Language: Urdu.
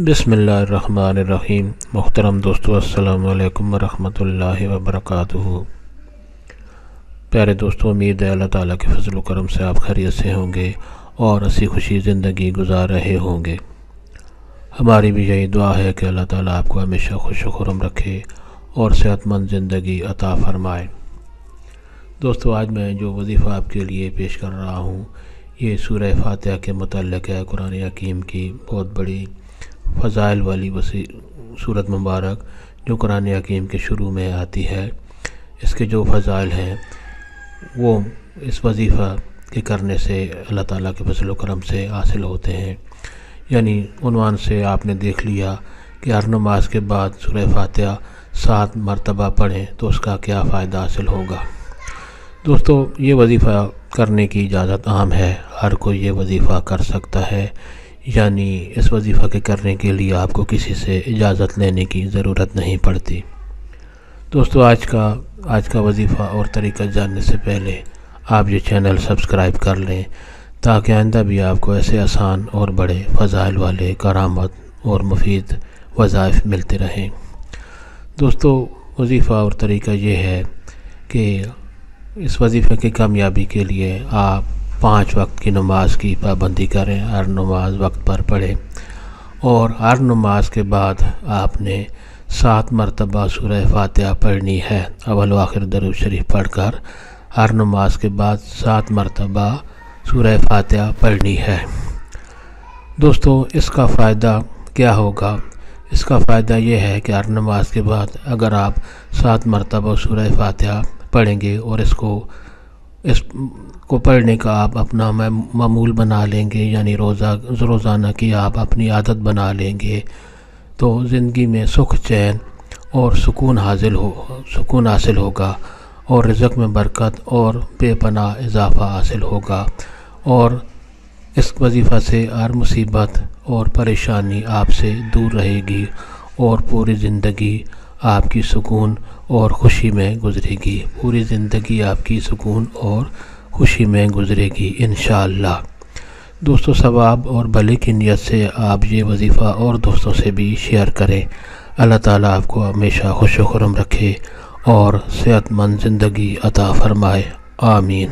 بسم اللہ الرحمن الرحیم۔ محترم دوستو، السلام علیکم ورحمۃ اللہ وبرکاتہ۔ پیارے دوستو، امید ہے اللہ تعالیٰ کے فضل و کرم سے آپ خیریت سے ہوں گے اور ہنسی خوشی زندگی گزار رہے ہوں گے۔ ہماری بھی یہی دعا ہے کہ اللہ تعالیٰ آپ کو ہمیشہ خوش و خرم رکھے اور صحت مند زندگی عطا فرمائے۔ دوستو، آج میں جو وظیفہ آپ کے لیے پیش کر رہا ہوں یہ سورہ فاتحہ کے متعلق ہے۔ قرآن حکیم کی بہت بڑی فضائل والی سورت مبارک جو قرآن حکیم کے شروع میں آتی ہے، اس کے جو فضائل ہیں وہ اس وظیفہ کے کرنے سے اللہ تعالیٰ کے فضل و کرم سے حاصل ہوتے ہیں۔ یعنی عنوان سے آپ نے دیکھ لیا کہ ہر نماز کے بعد سورہ فاتحہ 7 مرتبہ پڑھیں تو اس کا کیا فائدہ حاصل ہوگا۔ دوستو، یہ وظیفہ کرنے کی اجازت عام ہے، ہر کوئی یہ وظیفہ کر سکتا ہے، یعنی اس وظیفہ کے کرنے کے لیے آپ کو کسی سے اجازت لینے کی ضرورت نہیں پڑتی۔ دوستو، آج کا وظیفہ اور طریقہ جاننے سے پہلے آپ یہ چینل سبسکرائب کر لیں تاکہ آئندہ بھی آپ کو ایسے آسان اور بڑے فضائل والے کرامت اور مفید وظائف ملتے رہیں۔ دوستو، وظیفہ اور طریقہ یہ ہے کہ اس وظیفے کی کامیابی کے لیے آپ 5 وقت کی نماز کی پابندی کریں، ہر نماز وقت پر پڑھیں، اور ہر نماز کے بعد آپ نے 7 مرتبہ سورہ فاتحہ پڑھنی ہے۔ اول و آخر درود شریف پڑھ کر ہر نماز کے بعد 7 مرتبہ سورہ فاتحہ پڑھنی ہے۔ دوستو، اس کا فائدہ کیا ہوگا؟ اس کا فائدہ یہ ہے کہ ہر نماز کے بعد اگر آپ 7 مرتبہ سورہ فاتحہ پڑھیں گے اور اس کو پڑھنے کا آپ اپنا معمول بنا لیں گے، یعنی روزانہ کی آپ اپنی عادت بنا لیں گے، تو زندگی میں سکھ چین اور سکون حاصل ہوگا اور رزق میں برکت اور بے پناہ اضافہ حاصل ہوگا، اور اس وظیفہ سے ہر مصیبت اور پریشانی آپ سے دور رہے گی اور پوری زندگی آپ کی سکون اور خوشی میں گزرے گی۔ پوری زندگی آپ کی سکون اور خوشی میں گزرے گی انشاءاللہ۔ دوستو، ثواب اور بھلے کی نیت سے آپ یہ وظیفہ اور دوستوں سے بھی شیئر کریں۔ اللہ تعالیٰ آپ کو ہمیشہ خوش و خرم رکھے اور صحت مند زندگی عطا فرمائے، آمین۔